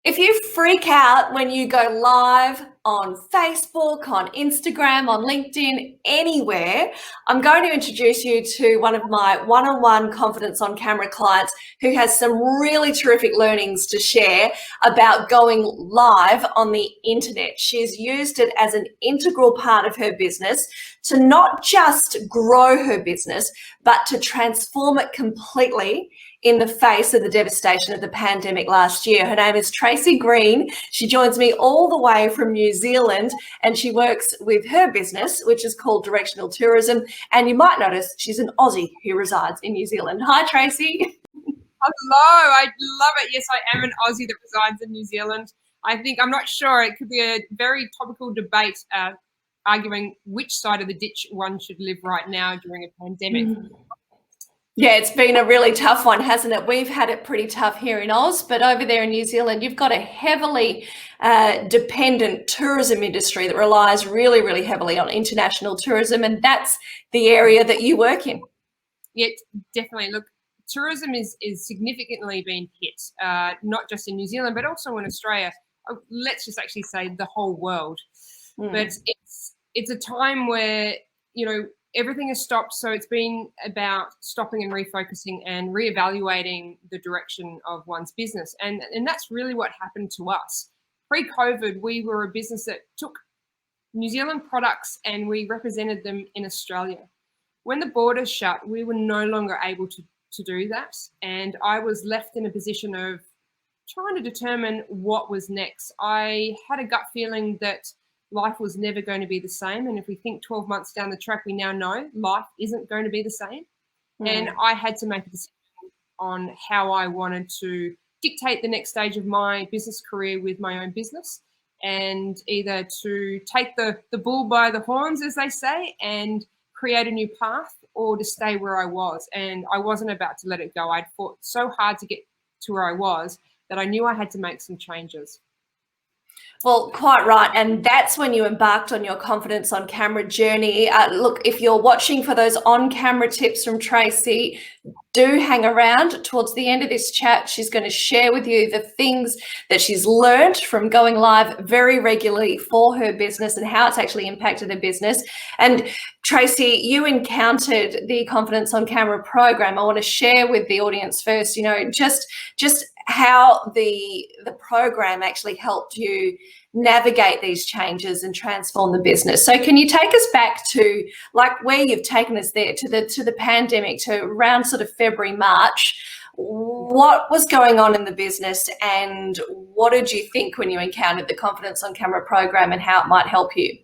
If you freak out when you go live on Facebook, on Instagram, on LinkedIn, anywhere, I'm going to introduce you to one of my one-on-one confidence on camera clients who has some really terrific learnings to share about going live on the internet. She's used it as an integral part of her business to not just grow her business, but to transform it completely in the face of the devastation of the pandemic last year. Her name is Tracey Green. She joins me all the way from New Zealand, and she works with her business, which is called Directional Tourism. And you might notice she's an Aussie who resides in New Zealand. Hi, Tracey. Hello, I love it. Yes, I am an Aussie that resides in New Zealand. I'm not sure, it could be a very topical debate arguing which side of the ditch one should live right now during a pandemic. Yeah, it's been a really tough one, hasn't it? We've had it pretty tough here in Oz, but over there in New Zealand, you've got a heavily dependent tourism industry that relies really, really heavily on international tourism, and that's the area that you work in. Yeah, definitely. Look, tourism is significantly being hit, not just in New Zealand, but also in Australia. Let's just actually say the whole world. But it's a time where, everything has stopped. So it's been about stopping and refocusing and reevaluating the direction of one's business. And that's really what happened to us. Pre-COVID, we were a business that took New Zealand products and we represented them in Australia. When the borders shut, we were no longer able to do that. And I was left in a position of trying to determine what was next. I had a gut feeling that life was never going to be the same. And if we think 12 months down the track, we now know life isn't going to be the same. And I had to make a decision on how I wanted to dictate the next stage of my business career with my own business, and either to take the bull by the horns, as they say, and create a new path, or to stay where I was. And I wasn't about to let it go. I'd fought so hard to get to where I was that I knew I had to make some changes. Well, quite right. And that's when you embarked on your confidence on camera journey. Look, if you're watching for those on-camera tips from Tracey, do hang around towards the end of this chat. She's going to share with you the things that she's learned from going live very regularly for her business and how it's actually impacted her business. And Tracey, you encountered the Confidence on Camera program. I want to share with the audience first, just how the program actually helped you navigate these changes and transform the business. So can you take us back to like where you've taken us there to the pandemic, to around sort of February, March? What was going on in the business and what did you think when you encountered the Confidence on Camera program and how it might help you?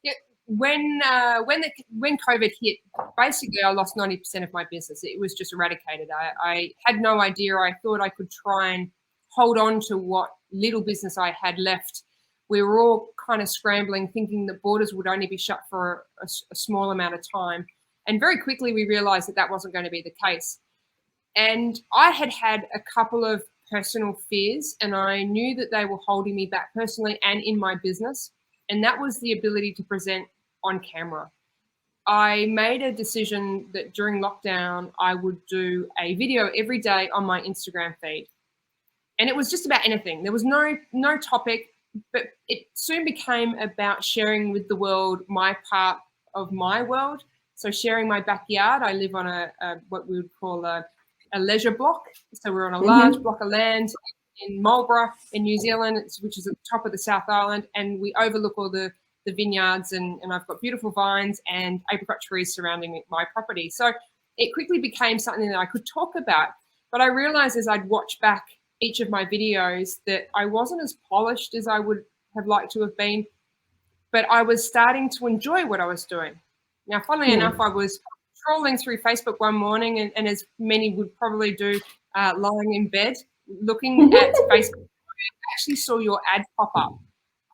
Yeah, when COVID hit, basically I lost 90% of my business. It was just eradicated. I had no idea. I thought I could try and hold on to what little business I had left. We were all kind of scrambling, thinking that borders would only be shut for a small amount of time. And very quickly we realized that that wasn't going to be the case. And I had a couple of personal fears, and I knew that they were holding me back personally and in my business. And that was the ability to present on camera. I made a decision that during lockdown, I would do a video every day on my Instagram feed. And it was just about anything. There was no topic, but it soon became about sharing with the world my part of my world. So sharing my backyard. I live on what we would call a leisure block. So we're on a large block of land in Marlborough in New Zealand, which is at the top of the South Island. And we overlook all the vineyards, and I've got beautiful vines and apricot trees surrounding my property. So it quickly became something that I could talk about. But I realized as I'd watch back each of my videos that I wasn't as polished as I would have liked to have been, but I was starting to enjoy what I was doing. Now, funnily enough, I was scrolling through Facebook one morning, and as many would probably do, lying in bed, looking at Facebook, I actually saw your ad pop up.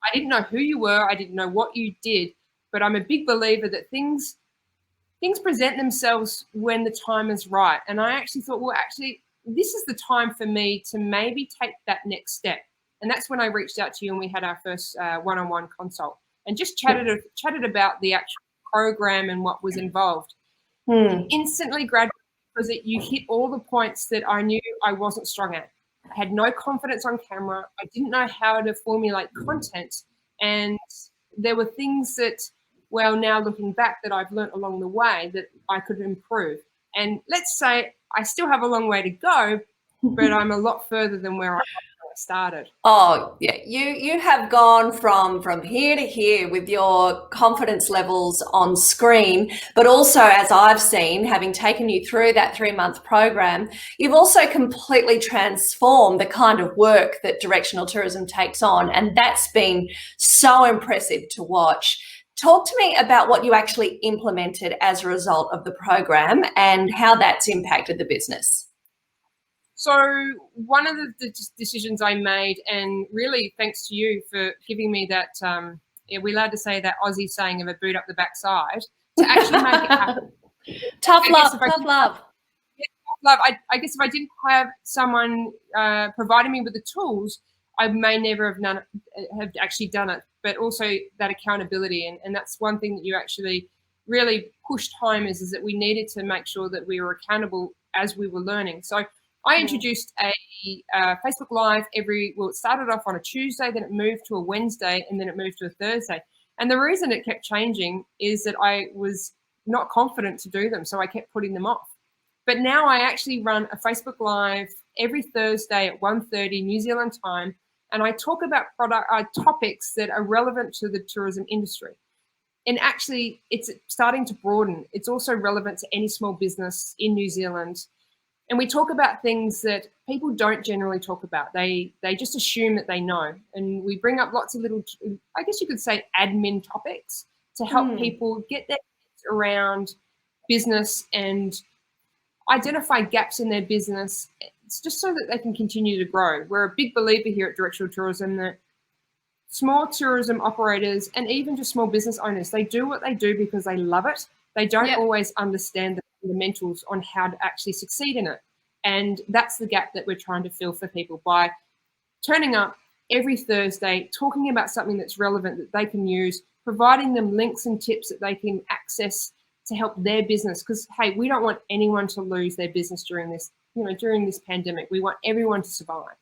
I didn't know who you were. I didn't know what you did, but I'm a big believer that things present themselves when the time is right. And I actually thought, well, actually, this is the time for me to maybe take that next step. And that's when I reached out to you and we had our first one-on-one consult and just chatted about the actual program and what was involved. It instantly graduated because you hit all the points that I knew I wasn't strong at. I had no confidence on camera. I didn't know how to formulate content. And there were things that, well, now looking back, that I've learnt along the way that I could improve. And let's say I still have a long way to go, but I'm a lot further than where I started. Oh yeah, you have gone from here to here with your confidence levels on screen, but also, as I've seen, having taken you through that 3-month program, you've also completely transformed the kind of work that directional tourism takes on, and that's been so impressive to watch. Talk to me about what you actually implemented as a result of the program and how that's impacted the business. So one of the decisions I made, and really thanks to you for giving me that, we're allowed to say that Aussie saying of a boot up the backside, to actually make it happen. Tough love. I guess if I didn't have someone providing me with the tools, I may never have actually done it. But also that accountability, and that's one thing that you actually really pushed home is that we needed to make sure that we were accountable as we were learning. So I introduced a Facebook Live it started off on a Tuesday, then it moved to a Wednesday, and then it moved to a Thursday. And the reason it kept changing is that I was not confident to do them, so I kept putting them off. But now I actually run a Facebook Live every Thursday at 1:30 New Zealand time, and I talk about topics that are relevant to the tourism industry. And actually, it's starting to broaden. It's also relevant to any small business in New Zealand. And we talk about things that people don't generally talk about. They just assume that they know. And we bring up lots of little, I guess you could say, admin topics to help people get their heads around business and identify gaps in their business. It's just so that they can continue to grow. We're a big believer here at Directional Tourism that small tourism operators and even just small business owners, they do what they do because they love it. They don't always understand the fundamentals on how to actually succeed in it. And that's the gap that we're trying to fill for people by turning up every Thursday, talking about something that's relevant that they can use, providing them links and tips that they can access to help their business. Because, hey, we don't want anyone to lose their business during this, during this pandemic. We want everyone to survive.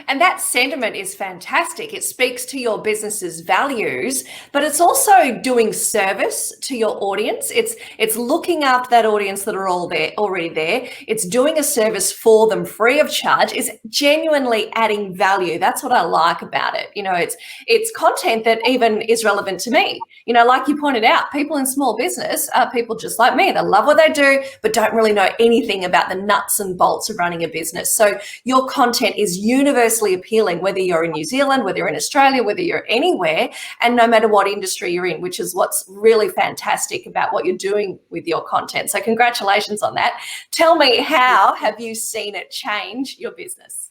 And that sentiment is fantastic. It speaks to your business's values, but it's also doing service to your audience. It's looking after that audience that are already there. It's doing a service for them free of charge. It's genuinely adding value. That's what I like about it. It's content that even is relevant to me. Like you pointed out, people in small business are people just like me. They love what they do, but don't really know anything about the nuts and bolts of running a business. So your content is universally appealing, whether you're in New Zealand, whether you're in Australia, whether you're anywhere, and no matter what industry you're in, which is what's really fantastic about what you're doing with your content. So congratulations on that. Tell me, how have you seen it change your business?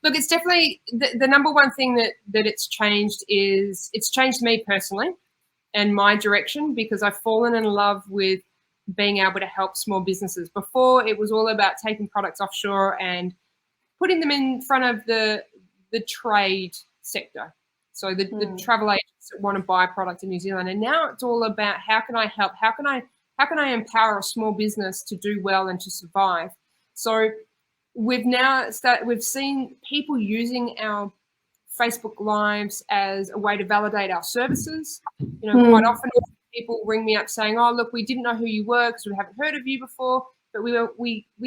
Look, it's definitely the number one thing that it's changed is it's changed me personally and my direction, because I've fallen in love with being able to help small businesses. Before, it was all about taking products offshore and putting them in front of the trade sector. So the travel agents that want to buy product in New Zealand. And now it's all about how can I help? How can I empower a small business to do well and to survive? So we've seen people using our Facebook Lives as a way to validate our services. Quite often people ring me up saying, "Oh, look, we didn't know who you were because we haven't heard of you before, but we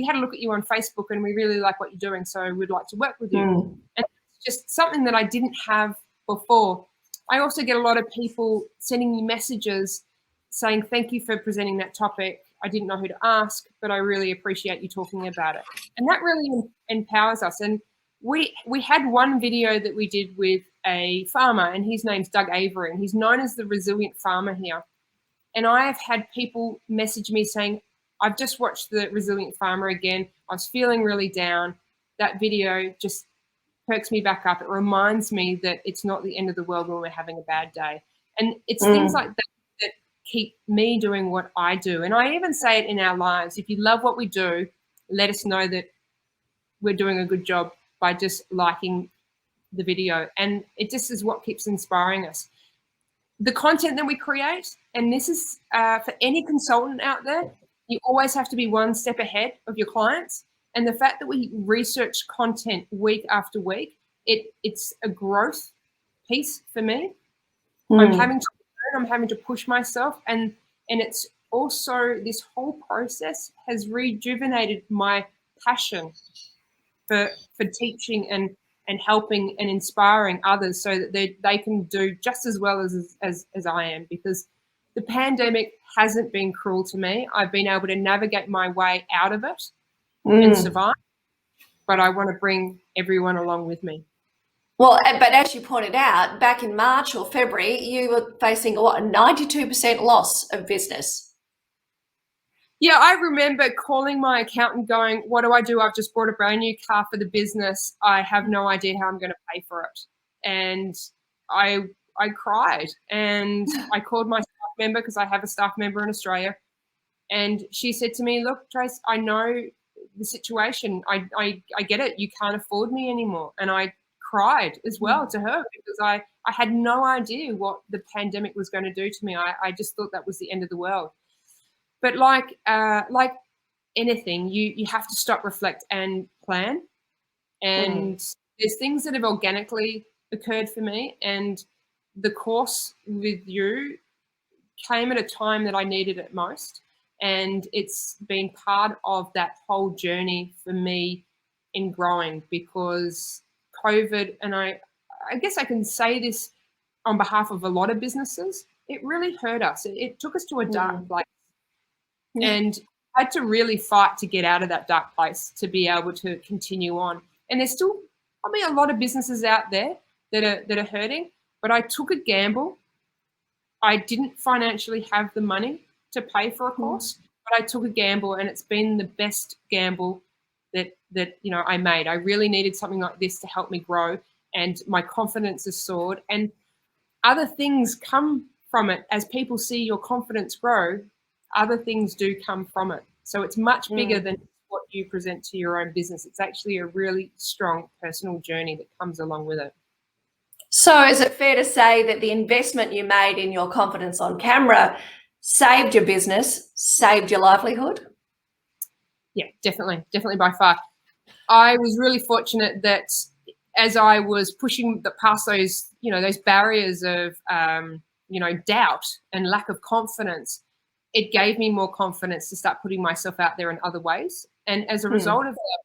had a look at you on Facebook and we really like what you're doing, so we'd like to work with you." And it's just something that I didn't have before. I also get a lot of people sending me messages saying, "Thank you for presenting that topic. I didn't know who to ask, but I really appreciate you talking about it." And that really empowers us. And we had one video that we did with a farmer, and his name's Doug Avery, and he's known as the resilient farmer here. And I have had people message me saying, "I've just watched the Resilient Farmer again. I was feeling really down. That video just perks me back up. It reminds me that it's not the end of the world when we're having a bad day." And it's things like that that keep me doing what I do. And I even say it in our lives. If you love what we do, let us know that we're doing a good job by just liking the video. And it just is what keeps inspiring us. The content that we create, and this is for any consultant out there, you always have to be one step ahead of your clients. And the fact that we research content week after week, it's a growth piece for me. I'm having to learn, I'm having to push myself, and it's also, this whole process has rejuvenated my passion for teaching and helping and inspiring others so that they can do just as well as I am, because the pandemic hasn't been cruel to me. I've been able to navigate my way out of it and survive, but I want to bring everyone along with me. Well, but as you pointed out, back in March or February, you were facing a 92% loss of business. Yeah, I remember calling my accountant going, what do I do? I've just bought a brand new car for the business. I have no idea how I'm going to pay for it. And I cried, and I called my staff member, because I have a staff member in Australia. And she said to me, look, Trace, I know the situation. I get it. You can't afford me anymore. And I cried as well to her, because I had no idea what the pandemic was going to do to me. I just thought that was the end of the world. But like anything, you have to stop, reflect, and plan. And there's things that have organically occurred for me. And the course with you came at a time that I needed it most. And it's been part of that whole journey for me in growing, because COVID, and I guess I can say this on behalf of a lot of businesses, it really hurt us. It took us to a dark place. And I had to really fight to get out of that dark place to be able to continue on. And there's still probably a lot of businesses out there that are hurting, but I took a gamble. I didn't financially have the money to pay for a course, but I took a gamble, and it's been the best gamble that I made. I really needed something like this to help me grow, and my confidence has soared, and other things come from it. As people see your confidence grow, other things do come from it. So it's much bigger than what you present to your own business. It's actually a really strong personal journey that comes along with it. So is it fair to say that the investment you made in your confidence on camera saved your business, saved your livelihood? Yeah, definitely by far. I was really fortunate that as I was pushing past those, those barriers of, doubt and lack of confidence, it gave me more confidence to start putting myself out there in other ways. And as a result of that,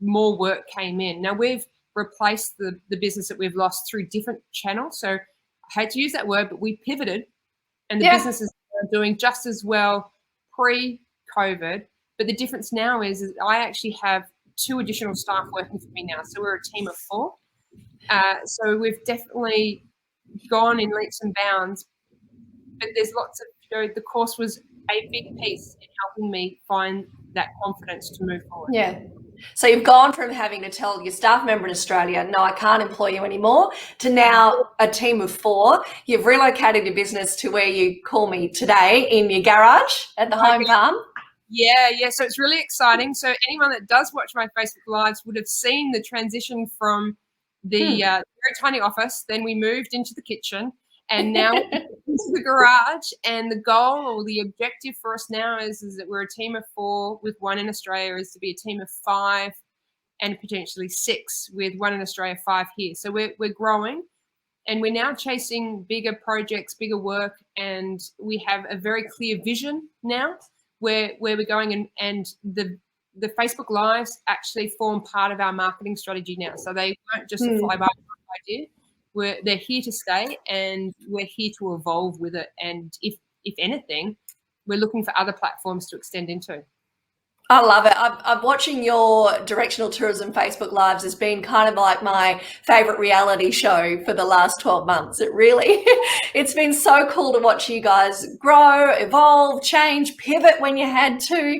more work came in. Now, we've replaced the business that we've lost through different channels. So I hate to use that word, but we pivoted, and the business is doing just as well pre-COVID. But the difference now is I actually have 2 additional staff working for me now. So we're a team of 4. So we've definitely gone in leaps and bounds. But there's lots of, the course was a big piece in helping me find that confidence to move forward. Yeah. So you've gone from having to tell your staff member in Australia, no, I can't employ you anymore, to now a team of 4. You've relocated your business to where you call me today, in your garage at the home farm. Yeah. So it's really exciting. So anyone that does watch my Facebook Lives would have seen the transition from the very tiny office. Then we moved into the kitchen, and now into the garage. And the goal, or the objective for us now is that we're a team of 4 with 1 in Australia, is to be a team of 5 and potentially 6 with 1 in Australia, 5 here. So we're growing, and we're now chasing bigger projects, bigger work, and we have a very clear vision now where we're going, and the Facebook Lives actually form part of our marketing strategy now. So they weren't just a fly-by idea. They're here to stay, and we're here to evolve with it. And if anything, we're looking for other platforms to extend into. I love it. I'm watching your directional tourism Facebook Lives has been kind of like my favorite reality show for the last 12 months. It really, it's been so cool to watch you guys grow, evolve, change, pivot when you had to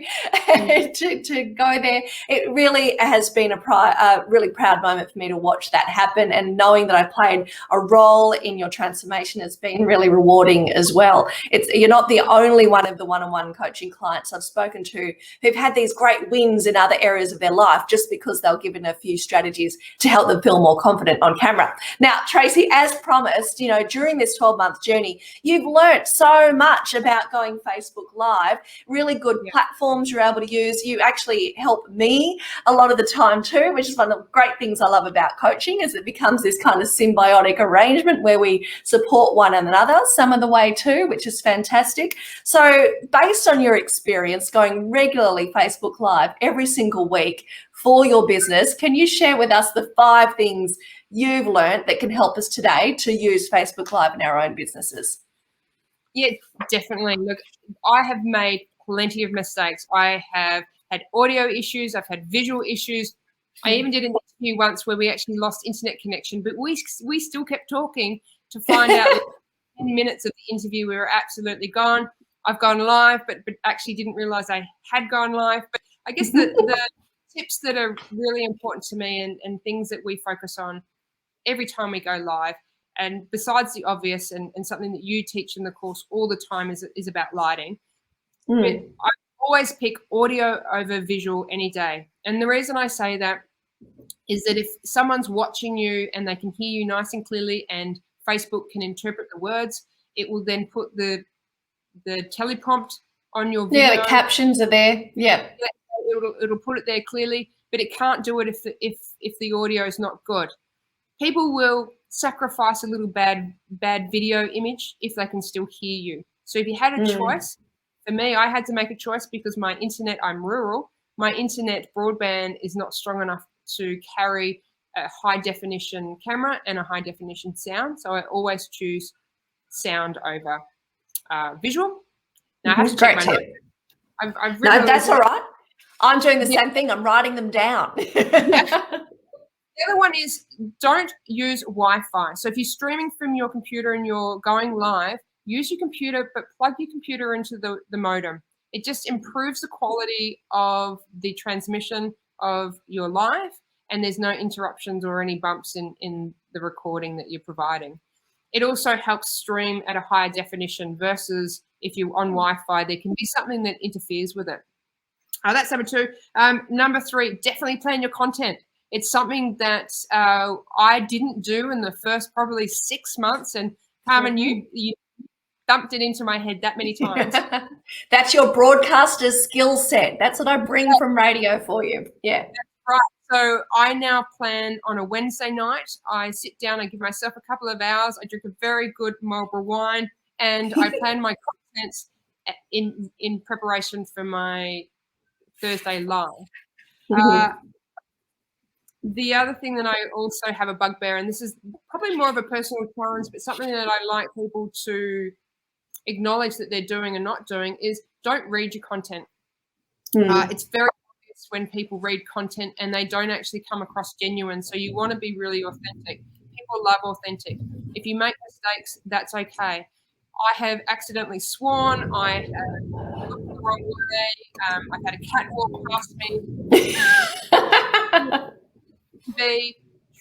go there. It really has been a really proud moment for me to watch that happen, and knowing that I played a role in your transformation has been really rewarding as well. You're not the only one of the one-on-one coaching clients I've spoken to who've had these great wins in other areas of their life just because they're given a few strategies to help them feel more confident on camera. Now, Tracey, as promised, you know, during this 12-month journey, you've learnt so much about going Facebook Live, really good platforms you're able to use. You actually help me a lot of the time too, which is one of the great things I love about coaching, is it becomes this kind of symbiotic arrangement where we support one another some of the way too, which is fantastic. So based on your experience going regularly Facebook Live every single week for your business, can you share with us the 5 things you've learned that can help us today to use Facebook Live in our own businesses? Yeah, definitely. Look, I have made plenty of mistakes. I have had audio issues. I've had visual issues. I even did an interview once where we actually lost internet connection, but we still kept talking to find out that 10 minutes of the interview we were absolutely gone. I've gone live, but actually didn't realize I had gone live. But I guess the tips that are really important to me and things that we focus on every time we go live, and besides the obvious and something that you teach in the course all the time is about lighting. But I always pick audio over visual any day. And the reason I say that is that if someone's watching you and they can hear you nice and clearly and Facebook can interpret the words, it will then put the teleprompt on your video. Yeah, the captions are there. Yeah. It'll put it there clearly, but it can't do it if the audio is not good. People will sacrifice a little bad video image if they can still hear you. So if you had a choice, for me, I had to make a choice because my internet, I'm rural, my internet broadband is not strong enough to carry a high definition camera and a high definition sound. So I always choose sound over visual. Now I have to check my notes. I've no, that's all right. I'm doing the same thing. I'm writing them down. The other one is don't use Wi-Fi. So if you're streaming from your computer and you're going live, use your computer, but plug your computer into the modem. It just improves the quality of the transmission of your live, and there's no interruptions or any bumps in the recording that you're providing. It also helps stream at a higher definition versus if you're on Wi-Fi, there can be something that interferes with it. That's number 2. Number 3, definitely plan your content. It's something that I didn't do in the first probably 6 months. And Carmen, you dumped it into my head that many times. That's your broadcaster's skill set. That's what I bring from radio for you. Yeah. That's right. So I now plan on a Wednesday night. I sit down, I give myself a couple of hours. I drink a very good Marlborough wine, and I plan my content in preparation for my Thursday live. The other thing that I also have a bugbear, and this is probably more of a personal challenge, but something that I like people to acknowledge that they're doing and not doing, is don't read your content. It's very obvious when people read content and they don't actually come across genuine. So you want to be really authentic. People love authentic. If you make mistakes, that's okay. I have accidentally sworn. I have looked the wrong way. I've had a cat walk past me.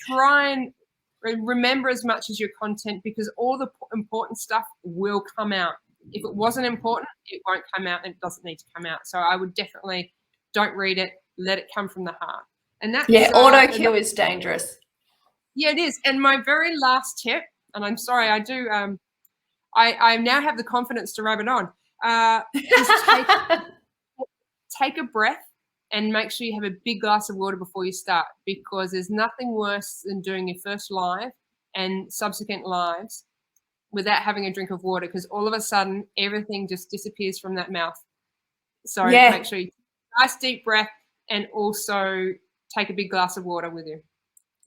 Try and remember as much as your content, because all the important stuff will come out. If it wasn't important, it won't come out, and it doesn't need to come out. So I would definitely don't read it. Let it come from the heart. And that's auto cue is dangerous. Yeah, it is. And my very last tip, and I'm sorry, I do. I now have the confidence to rub it on. Is take a breath and make sure you have a big glass of water before you start, because there's nothing worse than doing your first live and subsequent lives without having a drink of water, because all of a sudden everything just disappears from that mouth. So make sure you take a nice deep breath and also take a big glass of water with you.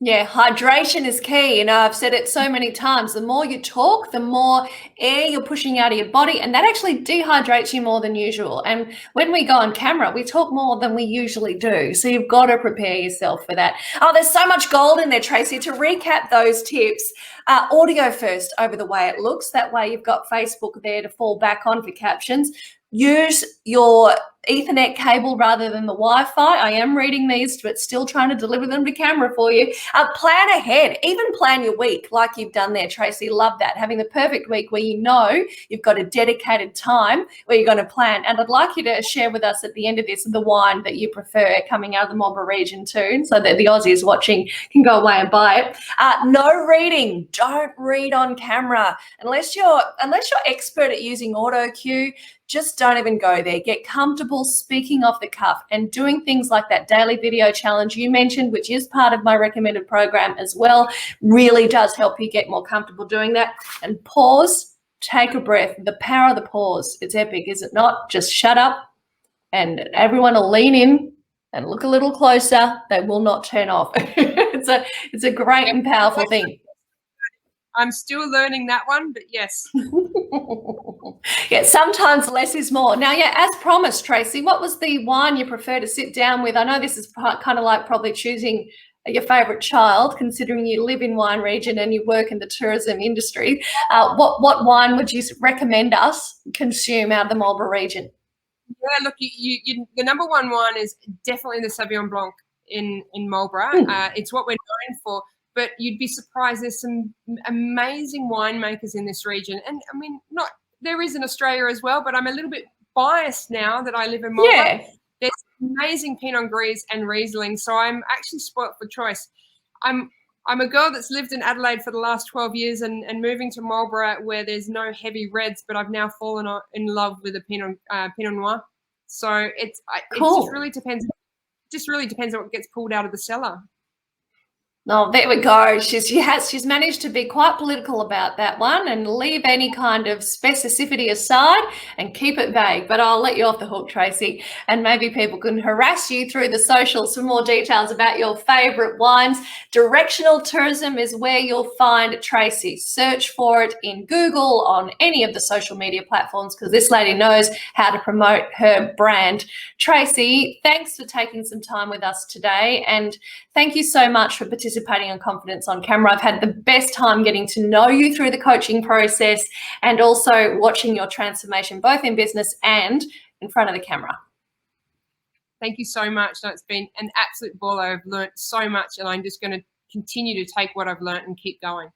Yeah, hydration is key. You know, I've said it so many times. The more you talk, the more air you're pushing out of your body, and that actually dehydrates you more than usual. And when we go on camera, we talk more than we usually do. So you've got to prepare yourself for that. Oh, there's so much gold in there, Tracey. To recap those tips, audio first over the way it looks. That way you've got Facebook there to fall back on for captions. Use your Ethernet cable rather than the Wi-Fi. I am reading these, but still trying to deliver them to camera for you. Plan ahead, even plan your week like you've done there, Tracey. Love that. Having the perfect week where you know you've got a dedicated time where you're going to plan. And I'd like you to share with us at the end of this the wine that you prefer coming out of the Marlborough region too, so that the Aussies watching can go away and buy it. No reading. Don't read on camera unless you're expert at using auto cue. Just don't even go there. Get comfortable speaking off the cuff and doing things like that daily video challenge you mentioned, which is part of my recommended program as well, really does help you get more comfortable doing that. And pause, take a breath. The power of the pause. It's epic, is it not? Just shut up and everyone will lean in and look a little closer. They will not turn off. It's a great and powerful thing. I'm still learning that one, but yes. Yeah, sometimes less is more. Now, yeah, as promised, Tracey, what was the wine you prefer to sit down with? I know this is kind of like probably choosing your favourite child, considering you live in wine region and you work in the tourism industry. What wine would you recommend us consume out of the Marlborough region? Yeah, look, the number one wine is definitely the Sauvignon Blanc in Marlborough. It's what we're known for. But you'd be surprised. There's some amazing winemakers in this region, and I mean, there is in Australia as well. But I'm a little bit biased now that I live in Marlborough. Yeah. There's amazing Pinot Gris and Riesling, so I'm actually spoilt for choice. I'm a girl that's lived in Adelaide for the last 12 years and moving to Marlborough where there's no heavy reds, but I've now fallen in love with a Pinot Noir. So it just really depends. Just really depends on what gets pulled out of the cellar. Oh, there we go. She's managed to be quite political about that one and leave any kind of specificity aside and keep it vague. But I'll let you off the hook, Tracey, and maybe people can harass you through the socials for more details about your favourite wines. Directional tourism is where you'll find Tracey. Search for it in Google, on any of the social media platforms, because this lady knows how to promote her brand. Tracey, thanks for taking some time with us today, and thank you so much for participating on Confidence on Camera. I've had the best time getting to know you through the coaching process and also watching your transformation, both in business and in front of the camera. Thank you so much. No, it's been an absolute ball. I've learned so much, and I'm just going to continue to take what I've learned and keep going.